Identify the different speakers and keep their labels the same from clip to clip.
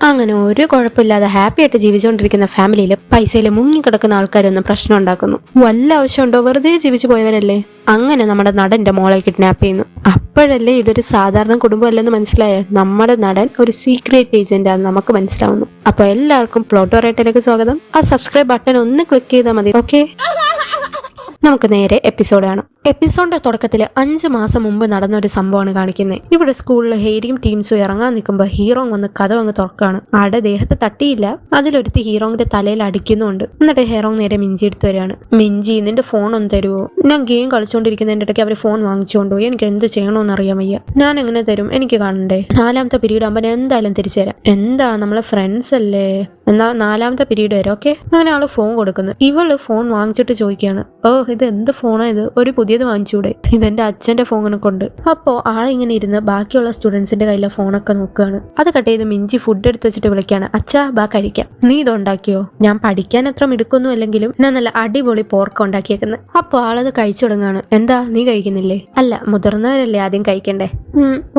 Speaker 1: അങ്ങനെ ഒരു കുഴപ്പമില്ലാതെ ഹാപ്പി ആയിട്ട് ജീവിച്ചുകൊണ്ടിരിക്കുന്ന ഫാമിലിയിൽ പൈസയിൽ മുങ്ങിക്കിടക്കുന്ന ആൾക്കാരൊന്നും പ്രശ്നം ഉണ്ടാക്കുന്നു. വല്ല ആവശ്യമുണ്ടോ? വെറുതെ ജീവിച്ചു പോയവരല്ലേ. അങ്ങനെ നമ്മുടെ നടന്റെ മോളെ കിഡ്നാപ്പ് ചെയ്യുന്നു. അപ്പോഴല്ലേ ഇതൊരു സാധാരണ കുടുംബമല്ലെന്ന് മനസ്സിലായ നമ്മുടെ നടൻ ഒരു സീക്രട്ട് ഏജന്റ് ആണെന്ന് നമുക്ക് മനസ്സിലാവുന്നു. അപ്പൊ എല്ലാവർക്കും പ്ലോട്ടോ റേറ്റിലേക്ക് സ്വാഗതം. ആ സബ്സ്ക്രൈബ് ബട്ടൺ ഒന്ന് ക്ലിക്ക് ചെയ്താൽ മതി. ഓക്കെ, നമുക്ക് നേരെ എപ്പിസോഡ് കാണാം. എപ്പിസോഡിന്റെ തുടക്കത്തിൽ 5 മാസം മുമ്പ് നടന്ന ഒരു സംഭവമാണ് കാണിക്കുന്നത്. ഇവിടെ സ്കൂളിൽ ഹേരിയും ടീംസും ഇറങ്ങാൻ നിൽക്കുമ്പോൾ ഹീറോ വന്ന് കഥ അങ്ങ് തുറക്കാണ്. ആടെ ദേഹത്ത് തട്ടിയില്ല, അതിലൊരുത്തി ഹീറോങ്ങിന്റെ തലയിൽ അടിക്കുന്നുണ്ട്. എന്നിട്ട് ഹീറോ നേരെ മിഞ്ചി എടുത്ത് വരികയാണ്. മിഞ്ചി, നിന്റെ ഫോൺ ഒന്ന് തരുമോ? ഞാൻ ഗെയിം കളിച്ചോണ്ടിരിക്കുന്നതിന്റെ ഇടയ്ക്ക് അവർ ഫോൺ വാങ്ങിച്ചുകൊണ്ടോ? എനിക്ക് എന്ത് ചെയ്യണമെന്ന് അറിയാൻ വയ്യ. ഞാൻ എങ്ങനെ തരും? എനിക്ക് കാണണ്ടേ. 4ാമത്തെ പീരീഡ് ആകുമ്പോൾ ഞാൻ എന്തായാലും തിരിച്ചു തരാം. എന്താ, നമ്മളെ ഫ്രണ്ട്സ് അല്ലേ? എന്നാ 4ാമത്തെ പീരീഡ് വരും. ഓക്കെ. അങ്ങനെ ആള് ഫോൺ കൊടുക്കുന്നു. ഇവള് ഫോൺ വാങ്ങിച്ചിട്ട് ചോദിക്കുകയാണ്, ഓ ഇത് എന്ത് ഫോണാ ഇത്? ഒരു പുതിയത് വാങ്ങിച്ചൂടെ? ഇതെന്റെ അച്ഛന്റെ ഫോണിനെ കൊണ്ട്. അപ്പോ ആളിങ്ങനെ ഇരുന്ന് ബാക്കിയുള്ള സ്റ്റുഡൻസിന്റെ കയ്യിലെ ഫോണൊക്കെ നോക്കുകയാണ്. അത് കട്ട് ചെയ്ത് മിഞ്ചി ഫുഡ് എടുത്ത് വെച്ചിട്ട് വിളിക്കാണ്, അച്ഛാ ബാ കഴിക്കാം. നീ ഇതുണ്ടാക്കിയോ? ഞാൻ പഠിക്കാൻ അത്ര മിടുക്കൊന്നും അല്ലെങ്കിലും ഞാൻ നല്ല അടിപൊളി പോർക്ക് ഉണ്ടാക്കിയേക്കുന്നത്. അപ്പൊ ആളത് കഴിച്ചു തുടങ്ങാണ്. എന്താ, നീ കഴിക്കുന്നില്ലേ? അല്ല, മുതിർന്നവരല്ലേ ആദ്യം കഴിക്കണ്ടേ.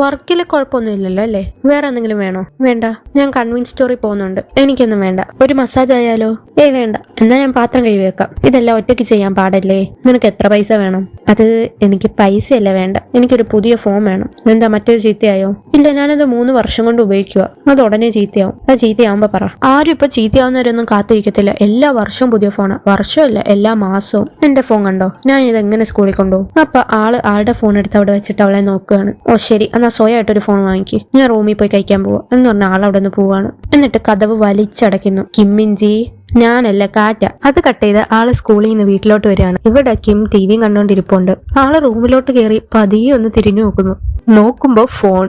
Speaker 1: വർക്കില് കുഴപ്പമൊന്നുമില്ലല്ലോ അല്ലേ? വേറെ എന്തെങ്കിലും വേണോ? വേണ്ട, ഞാൻ കൺവീൻസ് സ്റ്റോറി പോകുന്നുണ്ട്, എനിക്കൊന്നും വേണ്ട. ഒരു മസാജ് ആയാലോ? ഏയ് വേണ്ട. എന്നാ ഞാൻ പാത്രം കഴുകി വെക്കാം. ഇതെല്ലാം ഒറ്റയ്ക്ക് ചെയ്യാൻ പാടല്ലേ? നിനക്ക് എത്ര പൈസ വേണം? അത് എനിക്ക് പൈസയല്ല വേണ്ട, എനിക്കൊരു പുതിയ ഫോൺ വേണം. എന്താ, മറ്റേത് ചീത്തയായോ? ഇല്ല, ഞാനത് 3 വർഷം കൊണ്ട് ഉപയോഗിക്കുക. അത് ഉടനെ ചീത്തയാവും. അത് ചീത്തയാവുമ്പോ പറ. ആരും ഇപ്പൊ ചീത്തയാവുന്നവരൊന്നും കാത്തിരിക്കത്തില്ല. എല്ലാ വർഷവും പുതിയ ഫോണാ. വർഷമല്ല, എല്ലാ മാസവും. എന്റെ ഫോൺ കണ്ടോ? ഞാൻ ഇതെങ്ങനെ സ്കൂളിൽ കൊണ്ടുപോകും? അപ്പൊ ആളുടെ ഫോൺ എടുത്ത് അവിടെ വെച്ചിട്ട് അവളെ നോക്കുകയാണ്. ഓ ശരി, എന്നാ സ്വയമായിട്ടൊരു ഫോൺ വാങ്ങിക്ക്. ഞാൻ റൂമിൽ പോയി കഴിക്കാൻ പോവാ എന്ന് പറഞ്ഞ ആളവിടെ നിന്ന് പോവാണ്. എന്നിട്ട് കതവ് വലിച്ചടയ്ക്കുന്നു. കിമ്മിഞ്ചി, ഞാനല്ല കാറ്റ. അത് കട്ട് ചെയ്ത് ആള് സ്കൂളിൽ നിന്ന് വീട്ടിലോട്ട് വരികയാണ്. ഇവിടെ കിം ടിവിയും കണ്ടോണ്ടിരിപ്പുണ്ട്. ആള് റൂമിലോട്ട് കയറി പതിയെ ഒന്ന് തിരിഞ്ഞു നോക്കുമ്പോ ഫോൺ.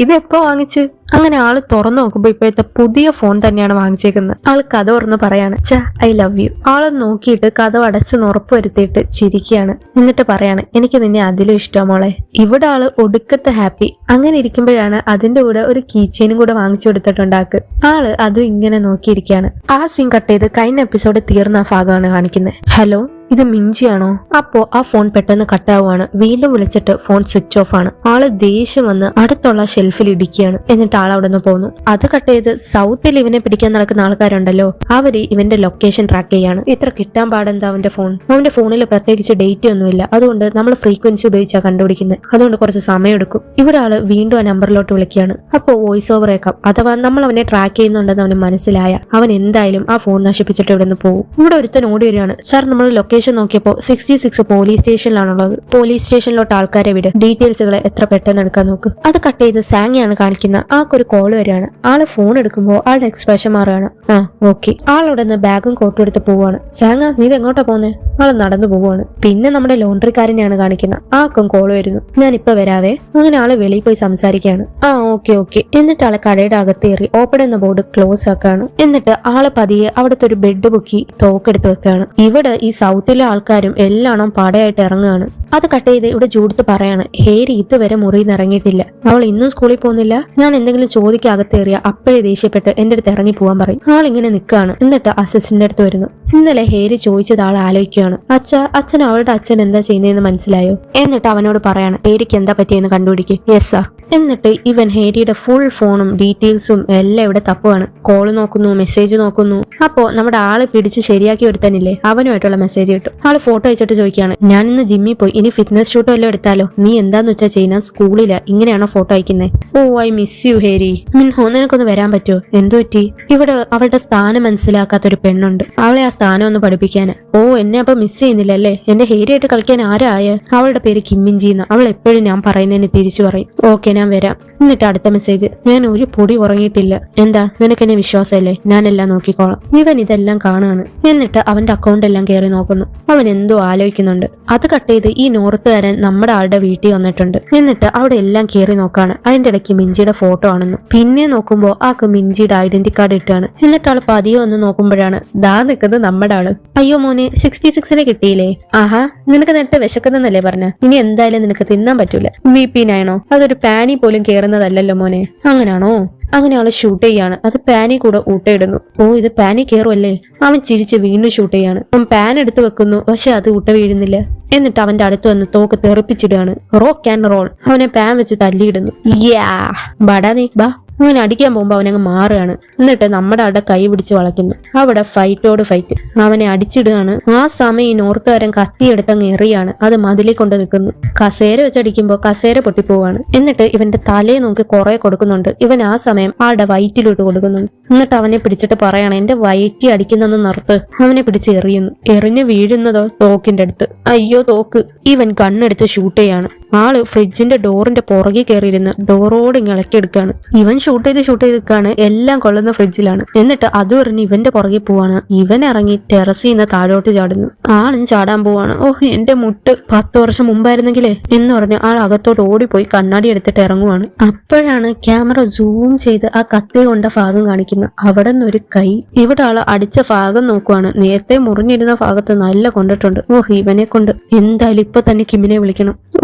Speaker 1: ഇത് എപ്പോ വാങ്ങിച്ച്? അങ്ങനെ ആള് തുറന്നു നോക്കുമ്പോ ഇപ്പോഴത്തെ പുതിയ ഫോൺ തന്നെയാണ് വാങ്ങിച്ചേക്കുന്നത്. ആള് കഥ തുറന്ന് പറയാണ്, ഛ ഐ ലവ് യു. ആള് നോക്കിയിട്ട് കഥ അടച്ചെന്ന് ഉറപ്പ് വരുത്തിയിട്ട് ചിരിക്കുകയാണ്. എന്നിട്ട് പറയാണ്, എനിക്ക് നിന്നെ അതിലും ഇഷ്ടം മോളെ. ഇവിടെ ആള് ഒടുക്കത്തെ ഹാപ്പി. അങ്ങനെ ഇരിക്കുമ്പോഴാണ് അതിന്റെ കൂടെ ഒരു കീച്ചെയിനും കൂടെ വാങ്ങിച്ചു കൊടുത്തിട്ടുണ്ടാക്ക്. ആള് അതും ഇങ്ങനെ നോക്കിയിരിക്കുകയാണ്. ആ സീൻ കട്ട് ചെയ്ത് കഴിഞ്ഞ എപ്പിസോഡ് തീർന്ന ഭാഗമാണ് കാണിക്കുന്നത്. ഹലോ, ഇത് മിഞ്ചിയാണോ? അപ്പോ ആ ഫോൺ പെട്ടെന്ന് കട്ടാവുകയാണ്. വീണ്ടും വിളിച്ചിട്ട് ഫോൺ സ്വിച്ച് ഓഫ് ആണ്. ആള് ദേഷ്യം വന്ന് അടുത്തുള്ള ഷെൽഫിൽ ഇടിക്കുകയാണ്. എന്നിട്ട് ആൾ അവിടെ നിന്ന് പോന്നു. അത് കട്ട് ചെയ്ത് സൗത്തിൽ ഇവനെ പിടിക്കാൻ നടക്കുന്ന ആൾക്കാരുണ്ടല്ലോ, അവര് ഇവന്റെ ലൊക്കേഷൻ ട്രാക്ക് ചെയ്യാണ്. ഇത്ര കിട്ടാൻ പാടെന്താ അവന്റെ ഫോൺ? അവന്റെ ഫോണിൽ പ്രത്യേകിച്ച് ഡേറ്റ് ഒന്നുമില്ല. അതുകൊണ്ട് നമ്മൾ ഫ്രീക്വൻസി ഉപയോഗിച്ചാണ് കണ്ടുപിടിക്കുന്നത്. അതുകൊണ്ട് കുറച്ച് സമയം എടുക്കും. ഇവിടെ ആള് വീണ്ടും ആ നമ്പറിലോട്ട് വിളിക്കുകയാണ്. അപ്പോ വോയിസ് ഓവർ ഏക്കാം. അഥവാ നമ്മൾ അവനെ ട്രാക്ക് ചെയ്യുന്നുണ്ടെന്ന് അവന് മനസ്സിലായ അവൻ എന്തായാലും ആ ഫോൺ നശിപ്പിച്ചിട്ട് ഇവിടെ നിന്ന് പോകും. ഇവിടെ ഒരുത്തൻ ഓടി വരികയാണ്. സാർ, നമ്മൾ ലൊക്കേഷൻ നോക്കിയപ്പോ 66 പോലീസ് സ്റ്റേഷനിലാണുള്ളത്. പോലീസ് സ്റ്റേഷനിലോട്ട് ആൾക്കാരെ വിട്. ഡീറ്റെയിൽസുകൾ എത്ര പെട്ടെന്ന് എടുക്കാൻ നോക്ക്. അത് കട്ട് ചെയ്ത് സാങ്ങിയാണ് കാണിക്കുന്നത്. ആൾക്കൊരു കോൾ വരികയാണ്. ആള് ഫോൺ എടുക്കുമ്പോൾ ആളുടെ എക്സ്പ്രഷൻ മാറുകയാണ്. ആ ഓക്കെ. ആളവിടെ നിന്ന് ബാഗും കോട്ടും എടുത്ത് പോവാണ്. സാങ്ങ, നീ എങ്ങോട്ടാ പോന്നെ? ആള് നടന്നു പോവാണ്. പിന്നെ നമ്മുടെ ലോണ്ടറിക്കാരനെയാണ് കാണിക്കുന്നത്. ആൾക്കും കോൾ വരുന്നു. ഞാൻ ഇപ്പൊ വരാവേ. അങ്ങനെ ആള് വെളിയിൽ പോയി സംസാരിക്കുകയാണ്. ആ ഓക്കെ ഓക്കെ. എന്നിട്ട് ആളെ കടയുടെ അകത്ത് കയറി ഓപ്പൺ എന്ന ബോർഡ് ക്ലോസ് ആക്കാണ്. എന്നിട്ട് ആള് പതിയെ അവിടുത്തെ ഒരു ബെഡ് പൊക്കി തോക്കെടുത്ത് വെക്കാണ്. ഇവിടെ ഈ സൗത്തിലെ ആൾക്കാരും എല്ലാം പാടയായിട്ട് ഇറങ്ങുകയാണ്. അത് കട്ട് ചെയ്ത് ഇവിടെ ജൂഡത്ത് പറയാണ്, ഹേരി ഇതുവരെ മുറിയിൽ നിന്ന് ഇറങ്ങിയിട്ടില്ല. അവൾ ഇന്നും സ്കൂളിൽ പോകുന്നില്ല. ഞാൻ എന്തെങ്കിലും ചോദിക്കകത്തേറിയ അപ്പോഴേ ദേഷ്യപ്പെട്ട് എന്റെ അടുത്ത് ഇറങ്ങി പോകാൻ പറയും. ആളിങ്ങനെ നിൽക്കുകയാണ്. എന്നിട്ട് അസിസ്റ്റന്റിന്റെ അടുത്ത് വരുന്നു. ഇന്നലെ ഹേരി ചോദിച്ചത് ആൾ ആലോചിക്കുകയാണ്. അച്ഛൻ അവളുടെ അച്ഛൻ എന്താ ചെയ്യുന്നതെന്ന് മനസ്സിലായോ? എന്നിട്ട് അവനോട് പറയാണ്, ഹേരിക്ക് എന്താ പറ്റിയെന്ന് കണ്ടുപിടിക്കും. Yes sir. എന്നിട്ട് ഇവൻ ഹേരിയുടെ ഫുൾ ഫോണും ഡീറ്റെയിൽസും എല്ലാം ഇവിടെ തപ്പുകയാണ്. കോള് നോക്കുന്നു, മെസ്സേജ് നോക്കുന്നു. അപ്പോ നമ്മുടെ ആള് പിടിച്ച് ശരിയാക്കി ഒരുത്തനില്ലേ, അവനുമായിട്ടുള്ള മെസ്സേജ് കിട്ടും. ആള് ഫോട്ടോ അയച്ചിട്ട് ചോദിക്കുകയാണ്, ഞാൻ ഇന്ന് ജിമ്മിൽ പോയി, ഇനി ഫിറ്റ്നസ് ഷൂട്ടോ എല്ലാം എടുത്താലോ? നീ എന്താന്ന് വെച്ചാൽ ചെയ്യുന്ന, സ്കൂളില ഇങ്ങനെയാണോ ഫോട്ടോ അയക്കുന്നത്? ഓ ഐ മിസ് യു ഹേരി. മിൻഹോ, നിനക്കൊന്ന് വരാൻ പറ്റുമോ? എന്തു പറ്റി? ഇവിടെ അവളുടെ സ്ഥാനം മനസ്സിലാക്കാത്തൊരു പെണ്ണുണ്ട്. അവളെ ആ സ്ഥാനം ഒന്ന് പഠിപ്പിക്കാന്. ഓ, എന്നെ അപ്പൊ മിസ് ചെയ്യുന്നില്ല അല്ലേ? എന്റെ ഹേരിയായിട്ട് കളിക്കാൻ ആരായ? അവളുടെ പേര് കിമ്മിഞ്ചിന്ന്. അവൾ എപ്പോഴും ഞാൻ പറയുന്നതിന് തിരിച്ചു പറയും. ഓക്കെ, ഞാൻ വരാം. എന്നിട്ട് അടുത്ത മെസ്സേജ്, ഞാൻ ഒരു പൊടി ഉറങ്ങിയിട്ടില്ല. എന്താ, നിനക്ക് എന്നെ വിശ്വാസമല്ലേ? ഞാനെല്ലാം നോക്കിക്കോളാം. ഇവൻ ഇതെല്ലാം കാണുകയാണ്. എന്നിട്ട് അവന്റെ അക്കൗണ്ട് എല്ലാം കയറി നോക്കുന്നു. അവൻ എന്തോ ആലോചിക്കുന്നുണ്ട്. അത് കട്ട് ചെയ്ത് ഈ നോർത്തുകാരൻ നമ്മുടെ ആളുടെ വീട്ടിൽ വന്നിട്ടുണ്ട്. എന്നിട്ട് അവിടെ എല്ലാം കയറി നോക്കാണ്. അതിന്റെ ഇടയ്ക്ക് മിഞ്ചിയുടെ ഫോട്ടോ ആണെന്ന്. പിന്നെ നോക്കുമ്പോ ആൾക്ക് മിഞ്ചിയുടെ ഐഡന്റി കാർഡ് ഇട്ടാണ്. എന്നിട്ട് ആള് പതിയെ ഒന്ന് നോക്കുമ്പോഴാണ് ദാ നിൽക്കുന്നത് നമ്മുടെ ആള്. അയ്യോ മോനെ, 66 കിട്ടിയില്ലേ? ആഹാ, നിനക്ക് നേരത്തെ വിശക്കുന്നല്ലേ പറഞ്ഞ? ഇനി എന്തായാലും നിനക്ക് തിന്നാൻ പറ്റൂല. VP9 അതൊരു പാനി പോലും കേറുന്നതല്ലല്ലോ മോനെ. അങ്ങനാണോ? അങ്ങനെ ആള് ഷൂട്ട് ചെയ്യാണ്. അത് പാനി കൂടെ ഊട്ടയിടുന്നു. ഓ, ഇത് പാനി കേറുമല്ലേ? അവൻ ചിരിച്ച് വീണ്ടും ഷൂട്ട് ചെയ്യാണ്. അവൻ പാൻ എടുത്ത് വെക്കുന്നു. പക്ഷെ അത് ഊട്ട വീഴുന്നില്ല. എന്നിട്ട് അവന്റെ അടുത്ത് വന്ന് തോക്ക് തെറിപ്പിച്ചിടുകയാണ്. Rock and roll. അവനെ പാൻ വെച്ച് തല്ലിയിടുന്നു. യാ ബടാ നീ ബാ. അങ്ങനെ അടിക്കാൻ പോകുമ്പോൾ അവനങ്ങ് മാറുകയാണ്. എന്നിട്ട് നമ്മുടെ ആളുടെ കൈ പിടിച്ച് വളയ്ക്കുന്നു. അവിടെ ഫൈറ്റോട് ഫൈറ്റ്, അവനെ അടിച്ചിടുകയാണ്. ആ സമയം ഈ നോർത്തുകാരൻ കത്തിയെടുത്തങ്ങ് എറിയാണ്. അത് മതിലിൽ കൊണ്ട് നിൽക്കുന്നു. കസേര വെച്ചടിക്കുമ്പോൾ കസേര പൊട്ടിപ്പോവാണ്. എന്നിട്ട് ഇവന്റെ തലയെ നോക്കി കുറെ കൊടുക്കുന്നുണ്ട്. ഇവൻ ആ സമയം ആളുടെ വയറ്റിലോട്ട് കൊടുക്കുന്നുണ്ട്. എന്നിട്ട് അവനെ പിടിച്ചിട്ട് പറയാണ്, എന്റെ വയറ്റി അടിക്കുന്നെന്ന് നിർത്ത്. അവനെ പിടിച്ച് എറിയുന്നു. എറിഞ്ഞ് വീഴുന്നതോ തോക്കിന്റെ അടുത്ത്. അയ്യോ തോക്ക്. ഇവൻ കണ്ണെടുത്ത് ഷൂട്ട് ചെയ്യാണ്. ആള് ഫ്രിഡ്ജിന്റെ ഡോറിന്റെ പുറകെ കയറിയിരുന്ന് ഡോറോട് ഇളക്കിയെടുക്കാണ്. ഇവൻ ഷൂട്ട് ചെയ്ത് നിൽക്കാണ്. എല്ലാം കൊള്ളുന്ന ഫ്രിഡ്ജിലാണ്. എന്നിട്ട് അതും എറിഞ്ഞ് ഇവന്റെ പുറകെ പോവാണ്. ഇവൻ ഇറങ്ങി ടെറസിൽ നിന്ന് താഴോട്ട് ചാടുന്നു. ആളും ചാടാൻ പോവാണ്. എന്റെ മുട്ട് 10 വർഷം മുമ്പായിരുന്നെങ്കിലേ എന്ന് പറഞ്ഞ് ആൾ അകത്തോട്ട് ഓടിപ്പോയി കണ്ണാടി എടുത്തിട്ട് ഇറങ്ങുവാണ്. അപ്പോഴാണ് ക്യാമറ സൂം ചെയ്ത് ആ കത്തി കൊണ്ട ഭാഗം കാണിക്കുന്നത്. അവിടെ നിന്നൊരു കൈ. ഇവിടെ ആള് അടിച്ച ഭാഗം നോക്കുവാണ്. നേരത്തെ മുറിഞ്ഞിരുന്ന ഭാഗത്ത് നല്ല കൊണ്ടിട്ടുണ്ട്. ഇവനെ കൊണ്ട് എന്തായാലും ഇപ്പൊ തന്നെ കിമ്മിനെ വിളിക്കണം.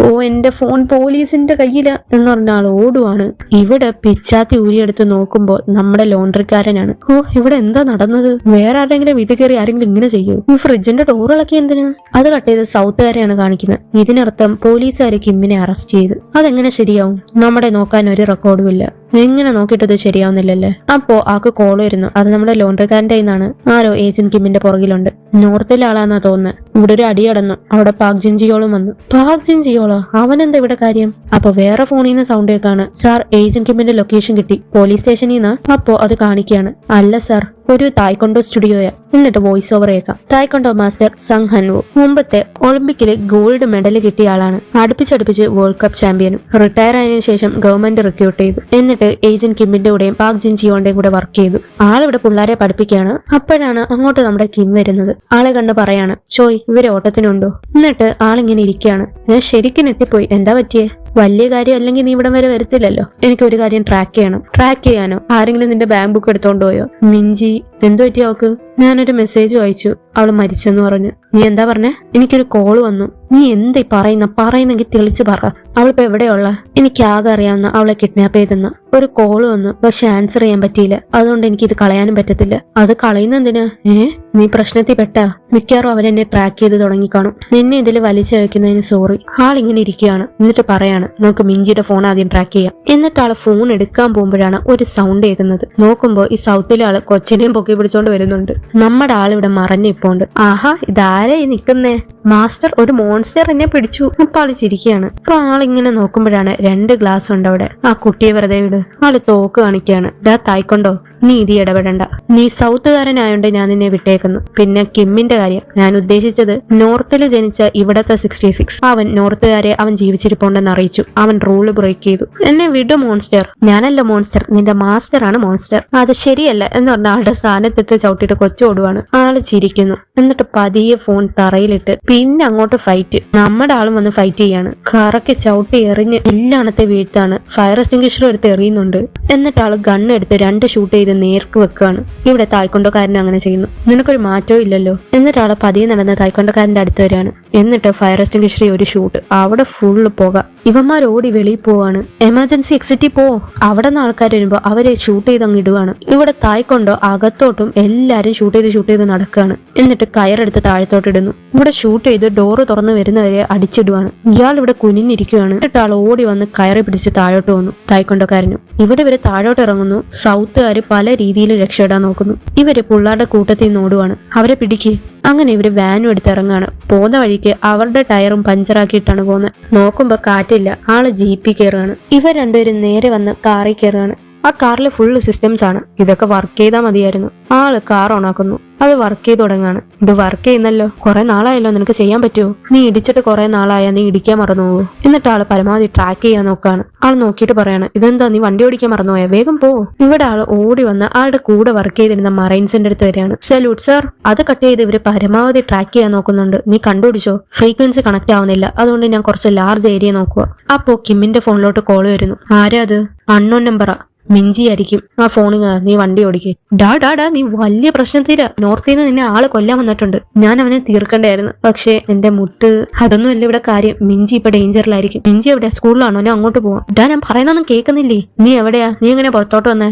Speaker 1: എന്റെ ഫോൺ പോലീസിന്റെ കയ്യില എന്ന് പറഞ്ഞ ആൾ ഓടുവാണ്. ഇവിടെ പിച്ചാത്തി ഊരിയെടുത്ത് നോക്കുമ്പോ നമ്മുടെ ലോണ്ടറിക്കാരനാണ്. ഇവിടെ എന്താ നടന്നത്? വേറെ ആരെങ്കിലും വീട്ടിൽ കയറി ആരെങ്കിലും ഇങ്ങനെ ചെയ്യൂ? ഈ ഫ്രിഡ്ജിന്റെ ഡോർ ഇളക്കി എന്തിനാ? അത് കട്ട് ചെയ്ത് സൗത്തുകാരെയാണ് കാണിക്കുന്നത്. ഇതിനർത്ഥം പോലീസുകാര് കിമ്മിനെ അറസ്റ്റ് ചെയ്ത്. അതെങ്ങനെ ശരിയാവും? നമ്മുടെ നോക്കാൻ ഒരു റെക്കോർഡും ഇല്ല. എങ്ങനെ നോക്കിയിട്ടത് ശരിയാവുന്നില്ലല്ലേ? അപ്പോ ആക്ക് കോൾ വരുന്നു. അത് നമ്മുടെ ലോണ്ടറിക്കാരന്റെ കയ്യിന്നാണ്. ആരോ ഏജന്റ് കിമ്മിന്റെ പുറകിലുണ്ട്. നോർത്തിലെ ആളാന്നാ തോന്നുന്നത്. ഇവിടെ ഒരു അടി കടന്നു. അവിടെ പാക് ജിൻജിയോളും വന്നു. പാക് ജിൻജിയോളോ? അവനെന്താ ഇവിടെ കാര്യം? അപ്പൊ വേറെ ഫോണിൽ നിന്ന് സൗണ്ട് കേൾക്കാണ്. സാർ, ഏജന്റ് കിമ്മിന്റെ ലൊക്കേഷൻ കിട്ടി, പോലീസ് സ്റ്റേഷനിൽ നിന്ന്. അപ്പോ അത് കാണിക്കുകയാണ്. അല്ല സാർ, ഒരു തായ്ക്കൊണ്ടോ സ്റ്റുഡിയോയാ. എന്നിട്ട് വോയിസ് ഓവർ കേൾക്കാം. തായ്ക്കൊണ്ടോ മാസ്റ്റർ സങ് ഹൻവോ മുമ്പത്തെ ഒളിമ്പിക്കില് ഗോൾഡ് മെഡൽ കിട്ടിയ ആളാണ്. അടുപ്പിച്ചടുപ്പിച്ച് വേൾഡ് കപ്പ് ചാമ്പ്യനും. റിട്ടയർ ആയതിനു ശേഷം ഗവൺമെന്റ് റിക്രൂട്ട് ചെയ്തു. എന്നിട്ട് ഏജന്റ് കിമ്മിന്റെ കൂടെയും പാക് ജിൻജിയോന്റെയും കൂടെ വർക്ക് ചെയ്തു. ആളിവിടെ പിള്ളേരെ പഠിപ്പിക്കുകയാണ്. അപ്പോഴാണ് അങ്ങോട്ട് നമ്മുടെ കിം വരുന്നത്. ആളെ കണ്ട് പറയാണ്, ചോയ് ഇവരെ ഓട്ടത്തിനുണ്ടോ? എന്നിട്ട് ആളിങ്ങനെ ഇരിക്കുകയാണ്. ഞാൻ ശരിക്കും ഞെട്ടിപ്പോയി. എന്താ പറ്റിയേ? വലിയ കാര്യം അല്ലെങ്കിൽ നീ ഇവിടം വരെ വരത്തില്ലല്ലോ. എനിക്ക് ഒരു കാര്യം ട്രാക്ക് ചെയ്യണം. ട്രാക്ക് ചെയ്യാനോ? ആരെങ്കിലും നിന്റെ ബാങ്ക് ബുക്ക് എടുത്തോണ്ട് പോയോ? മിഞ്ചി എന്തു പറ്റി അവക്ക്? ഞാനൊരു മെസ്സേജ് വായിച്ചു, അവള് മരിച്ചെന്ന് പറഞ്ഞു. നീ എന്താ പറഞ്ഞേ? എനിക്കൊരു കോള് വന്നു. നീ എന്താ പറയുന്നെങ്കിൽ തെളിച്ച് പറ. അവളിപ്പോ എവിടെയുള്ള? എനിക്ക് ആകെ അറിയാവുന്ന അവളെ കിഡ്നാപ്പ് ചെയ്തെന്ന് ഒരു കോള് വന്നു. പക്ഷെ ആൻസർ ചെയ്യാൻ പറ്റിയില്ല. അതുകൊണ്ട് എനിക്കിത് കളയാനും പറ്റത്തില്ല. അത് കളയുന്നെന്തിനാ? നീ പ്രശ്നത്തിൽ പെട്ടാ? മിക്കവാറും അവരെന്നെ ട്രാക്ക് ചെയ്ത് തുടങ്ങിക്കാണും. നിന്നെ ഇതിൽ വലിച്ചഴിക്കുന്നതിന് സോറി. ആളിങ്ങനെ ഇരിക്കുകയാണ്. എന്നിട്ട് പറയാണ്, നമുക്ക് മിഞ്ചിയുടെ ഫോൺ ആദ്യം ട്രാക്ക് ചെയ്യാം. എന്നിട്ട് ആള് ഫോൺ എടുക്കാൻ പോകുമ്പോഴാണ് ഒരു സൗണ്ട് കേൾക്കുന്നത്. നോക്കുമ്പോ ഈ സൗത്തിലെ ആള് കൊച്ചിനെയും പൊക്കി പിടിച്ചോണ്ട് വരുന്നുണ്ട്. നമ്മുടെ ആളിവിടെ മറഞ്ഞിപ്പോണ്ട്. ആഹാ, ഇതാരേ നിക്കുന്നേ? മാസ്റ്റർ, ഒരു മോൺസ്റ്റർ എന്നെ പിടിച്ചു. അപ്പൊ ആള് ചിരിക്കുകയാണ്. അപ്പൊ ആളിങ്ങനെ നോക്കുമ്പോഴാണ് 2 ഗ്ലാസ് ഉണ്ട് അവിടെ. ആ കുട്ടിയെ വെറുതെ വിട്. ആള് തോക്ക് കാണിക്കുകയാണ്. തായ്ക്കൊണ്ടോ, നീ ഇത് ഇടപെടണ്ട. നീ സൗത്തുകാരനായോണ്ട് ഞാൻ നിന്നെ വിട്ടേക്കുന്നു. പിന്നെ കിമ്മിന്റെ കാര്യം ഞാൻ ഉദ്ദേശിച്ചത്, നോർത്തിൽ ജനിച്ച ഇവിടത്തെ 66 അവൻ നോർത്തുകാരെ അവൻ ജീവിച്ചിരിപ്പുണ്ടെന്ന് അറിയിച്ചു. അവൻ റൂള് ബ്രേക്ക് ചെയ്തു. എന്നെ വിടു മോൺസ്റ്റർ. ഞാനല്ല മോൺസ്റ്റർ, നിന്റെ മാസ്റ്റർ ആണ് മോൺസ്റ്റർ. അത് ശരിയല്ല എന്ന് പറഞ്ഞ ആളുടെ സ്ഥാനത്തിട്ട് ചവിട്ടിട്ട് കൊച്ചോടുവാണ്. ആള് ചിരിക്കുന്നു. എന്നിട്ട് പതിയെ ഫോൺ തറയിലിട്ട് പിന്നെ അങ്ങോട്ട് ഫൈറ്റ്. നമ്മുടെ ആളും വന്ന് ഫൈറ്റ് ചെയ്യാണ്. കറക്കി ചവിട്ടി എറിഞ്ഞ് എല്ലാണത്തെ വീഴ്ത്താണ്. ഫയർ എക്സ്റ്റിംഗ്വിഷർ എടുത്ത് എറിയുന്നുണ്ട്. എന്നിട്ട് ആള് ഗണ്ണെടുത്ത് 2 ഷൂട്ട് ചെയ്ത് നേർക്ക് വെക്കുകയാണ്. ഇവിടെ തായ്ക്കൊണ്ടോക്കാരനും അങ്ങനെ ചെയ്യുന്നു. നിനക്കൊരു മാറ്റവും ഇല്ലല്ലോ. എന്നിട്ട് ആളെ പതിയെ നടന്ന് തായ്ക്കൊണ്ടോക്കാരന്റെ അടുത്ത് വരികയാണ്. എന്നിട്ട് ഫയർ എക്സ്റ്റിംഗ്വിഷർ ഒരു ഷൂട്ട്. അവിടെ ഫുള്ള് പോക. ഇവന്മാർ ഓടി വെളിയിൽ പോവാണ്. എമർജൻസി എക്സിറ്റിൽ പോ. അവിടെ നിന്ന് ആൾക്കാർ വരുമ്പോ അവരെ ഷൂട്ട് ചെയ്ത് അങ്ങ് ഇടുവാണ്. ഇവിടെ തായ്ക്കൊണ്ടോ അകത്തോട്ടും എല്ലാരും ഷൂട്ട് ചെയ്ത് നടക്കുകയാണ്. എന്നിട്ട് കയറെടുത്ത് താഴത്തോട്ട് ഇടുന്നു. ഇവിടെ ഷൂട്ട് ചെയ്ത് ഡോറ് തുറന്ന് വരുന്നവരെ അടിച്ചിടുവാണ്. ഇയാൾ ഇവിടെ കുനിഞ്ഞിരിക്കുകയാണ്. എന്നിട്ട് ആൾ ഓടി വന്ന് കയറി പിടിച്ച് താഴോട്ട് വന്നു. തായ്ക്കൊണ്ടോക്കാരനും ഇവിടെ ഇവര് താഴോട്ട് ഇറങ്ങുന്നു. സൗത്തുകാര് പല രീതിയിലും രക്ഷപ്പെടാൻ നോക്കുന്നു. ഇവര് പിള്ളേരുടെ കൂട്ടത്തിൽ നിന്ന് ഓടുവാണ്. അവരെ പിടിക്ക്. അങ്ങനെ ഇവര് വാനും എടുത്ത് ഇറങ്ങാണ്. പോകുന്ന വഴിക്ക് അവരുടെ ടയറും പഞ്ചറാക്കിയിട്ടാണ് പോകുന്നത്. നോക്കുമ്പോ കാറ്റില്ല. ആള് ജീപ്പിൽ കയറുകയാണ്. ഇവർ രണ്ടുപേരും നേരെ വന്ന് കാറിൽ കയറുകയാണ്. ആ കാറിൽ ഫുള്ള് സിസ്റ്റംസ് ആണ്. ഇതൊക്കെ വർക്ക് ചെയ്താൽ മതിയായിരുന്നു. ആള് കാർ ഓണാക്കുന്നു. അത് വർക്ക് ചെയ്ത് തുടങ്ങാണ്. ഇത് വർക്ക് ചെയ്യുന്നല്ലോ, കുറെ നാളായല്ലോ, നിനക്ക് ചെയ്യാൻ പറ്റുമോ? നീ ഇടിച്ചിട്ട് കുറെ നാളായാ നീ ഇടിക്കാൻ മറന്നു പോവോ? എന്നിട്ട് ആള് പരമാവധി ട്രാക്ക് ചെയ്യാൻ നോക്കാണ്. ആൾ നോക്കിയിട്ട് പറയാണ്, ഇതെന്താ നീ വണ്ടി ഓടിക്കാൻ മറന്നുപോയാ? വേഗം പോ. ഇവിടെ ആള് ഓടി വന്ന് ആളുടെ കൂടെ വർക്ക് ചെയ്തിരുന്ന മറൈൻസിന്റെ അടുത്ത് വരികയാണ്. Salute sir. അത് കട്ട് ചെയ്ത് ഇവര് പരമാവധി ട്രാക്ക് ചെയ്യാൻ നോക്കുന്നുണ്ട്. നീ കണ്ടുപിടിച്ചോ? ഫ്രീക്വൻസി കണക്ട് ആവുന്നില്ല. അതുകൊണ്ട് ഞാൻ കുറച്ച് ലാർജ് ഏരിയ നോക്കുക. അപ്പോ കിമ്മിന്റെ ഫോണിലോട്ട് കോള് വരുന്നു. ആരാ അത്? അൺനോൺ നമ്പറാ. മിഞ്ചി ആയിരിക്കും. ആ ഫോണിങ് നീ വണ്ടി ഓടിക്കേ. ഡാ നീ വലിയ പ്രശ്നത്തില. നോർത്തിൽ നിന്ന് നിന്നെ ആള് കൊല്ലാൻ വന്നിട്ടുണ്ട്. ഞാൻ അവനെ തീർക്കണ്ടായിരുന്നു. പക്ഷെ എന്റെ മുട്ട്. അതൊന്നും അല്ല ഇവിടെ കാര്യം. മിഞ്ചി ഇപ്പൊ ഡേഞ്ചറിലായിരിക്കും. മിഞ്ചി എവിടെയാ? സ്കൂളിലാണോ? ഞാൻ അങ്ങോട്ട് പോവാം. ഞാൻ പറയുന്നൊന്നും കേൾക്കുന്നില്ലേ? നീ എവിടെയാ? നീ എങ്ങനെ പുറത്തോട്ട് വന്നേ?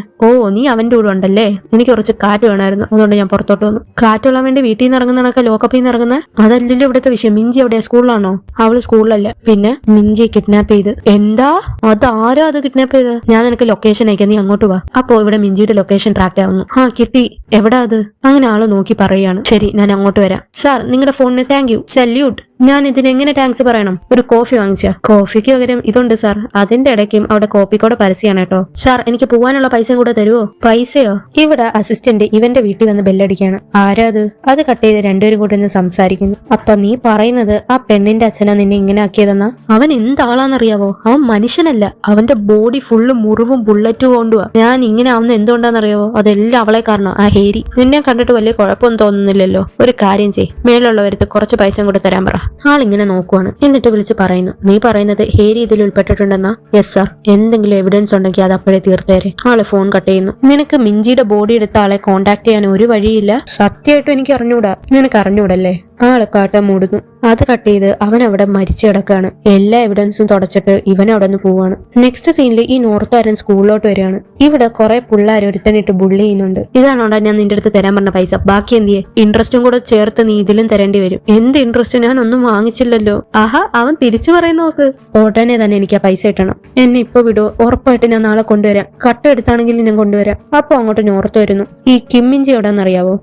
Speaker 1: നീ അവന്റെ കൂടെ ഉണ്ടല്ലേ? എനിക്ക് കുറച്ച് കാറ്റ് വേണമായിരുന്നു. അതുകൊണ്ട് ഞാൻ പുറത്തോട്ട് വന്നു. കാറ്റുള്ള വേണ്ടി വീട്ടിൽ നിന്ന് ഇറങ്ങുന്നതൊക്കെ ലോക്കപ്പിൽ നിന്ന് ഇറങ്ങുന്നത് അതല്ലല്ലോ ഇവിടുത്തെ വിഷയം. മിഞ്ചി എവിടെയാ? സ്കൂളിലാണോ? അവള് സ്കൂളിലല്ല. പിന്നെ മിഞ്ചിയെ കിഡ്നാപ്പ് ചെയ്ത്. എന്താ? അത് ആരോ അത് കിഡ്നാപ്പ് ചെയ്ത്? ഞാൻ നിനക്ക് ലൊക്കേഷൻ അയക്കാം. നീ അങ്ങോട്ട് വാ. അപ്പോ ഇവിടെ മിഞ്ചിയുടെ ലൊക്കേഷൻ ട്രാക്ക് ആവുന്നു. ആ കിട്ടി, എവിടാ അത്? അങ്ങനെ ആള് നോക്കി പറയാണ്. ശരി, ഞാൻ അങ്ങോട്ട് വരാം. സാർ, നിങ്ങളുടെ ഫോണിന് താങ്ക് യു, സല്യൂട്ട്. ഞാൻ ഇതിന് എങ്ങനെ താങ്ക്സ് പറയണം? ഒരു കോഫി വാങ്ങിച്ച? കോഫിക്ക് പകരം ഇതുണ്ട് സാർ. അതിന്റെ ഇടയ്ക്കും അവിടെ കോപ്പിക്കോടെ പരസ്യമാണ് കേട്ടോ. സാർ, എനിക്ക് പോവാനുള്ള പൈസയും കൂടെ തരുവോ? പൈസയോ? ഇവിടെ അസിസ്റ്റന്റ് ഇവന്റെ വീട്ടിൽ വന്ന് ബെല്ലടിക്കാണ്. ആരാ അത്? അത് കട്ട് ചെയ്ത് രണ്ടുപേരും കൂടെ നിന്ന് സംസാരിക്കുന്നു. അപ്പൊ നീ പറയുന്നത് ആ പെണ്ണിന്റെ അച്ഛനാ നിന്നെ ഇങ്ങനെ ആക്കിയതെന്നാ? അവൻ എന്താളാന്നറിയാവോ? അവൻ മനുഷ്യനല്ല, അവന്റെ ബോഡി ഫുള്ള് മുറിവും ബുള്ളറ്റും കൊണ്ടുവാ. ഞാൻ ഇങ്ങനെ ആവുന്ന എന്തുകൊണ്ടാന്നറിയാവോ? അതെല്ലാം അവളെ കാരണം, ആ ഹേരി. നിന്നെ കണ്ടിട്ട് വലിയ കുഴപ്പമൊന്നും തോന്നുന്നില്ലല്ലോ. ഒരു കാര്യം ചെയ്, മേലുള്ളവരത്ത് കുറച്ച് പൈസയും കൂടെ തരാൻ പറ. ആളിങ്ങനെ നോക്കുവാണ്. എന്നിട്ട് വിളിച്ച് പറയുന്നു, നീ പറയുന്നത് ഹേരി ഇതിൽ ഉൾപ്പെട്ടിട്ടുണ്ടെന്നാ? Yes sir. എന്തെങ്കിലും എവിഡൻസ് ഉണ്ടെങ്കിൽ അത് അപ്പോഴേ തീർത്തേരെ. ആള് ഫോൺ കട്ട് ചെയ്യുന്നു. നിനക്ക് മിഞ്ചിയുടെ ബോഡി എടുത്ത ആളെ കോണ്ടാക്ട് ചെയ്യാൻ ഒരു വഴിയില്ല? സത്യമായിട്ടും എനിക്ക് അറിഞ്ഞൂടാ. നിനക്ക് അറിഞ്ഞൂടല്ലേ? ആള് കാട്ടം മൂടുന്നു. അത് കട്ട് ചെയ്ത് അവൻ അവിടെ മരിച്ചു കിടക്കാണ്. എല്ലാ എവിഡൻസും തുടച്ചിട്ട് ഇവൻ അവിടെ നിന്ന് പോവാണ്. നെക്സ്റ്റ് സീനിൽ ഈ നോർത്തുകാരൻ സ്കൂളിലോട്ട് വരികയാണ്. ഇവിടെ കുറെ പിള്ളേർ ഒരുത്തനിട്ട് ബുള്ളി ചെയ്യുന്നുണ്ട്. ഇതാണോടാ ഞാൻ നിന്റെ അടുത്ത് തരാൻ പറഞ്ഞ പൈസ? ബാക്കി എന്തിയെ? ഇൻട്രസ്റ്റും കൂടെ ചേർത്ത് നീ ഇതിലും തരേണ്ടി വരും. എന്ത് ഇൻട്രസ്റ്റ്? ഞാൻ ഒന്നും വാങ്ങിച്ചില്ലല്ലോ. ആഹാ, അവൻ തിരിച്ചു പറയുന്ന നോക്ക്. ഉടനെ തന്നെ എനിക്ക് ആ പൈസ കിട്ടണം. എന്നെ ഇപ്പൊ വിടുവോ? ഉറപ്പായിട്ട് ഞാൻ നാളെ കൊണ്ടുവരാം. കട്ട എടുത്താണെങ്കിൽ ഞാൻ കൊണ്ടുവരാം. അപ്പൊ അങ്ങോട്ട് നോർത്ത് വരുന്നു. ഈ കിമ്മിഞ്ചി എവിടെന്നറിയാവോ?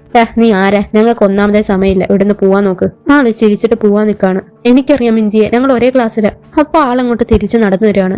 Speaker 1: നീ ആരാ? ഞങ്ങൾക്ക് ഒന്നാമതേ സമയമില്ല, ഇവിടുന്ന് പോവാൻ നോക്ക്. ആള് ചിരിച്ചിട്ട് പോവാൻ നിൽക്കാണ്. എനിക്കറിയാം മിഞ്ചിയെ, ഞങ്ങൾ ഒരേ ക്ലാസ്സിലാ. അപ്പൊ ആളങ്ങോട്ട് തിരിച്ച് നടന്നു വരികയാണ്.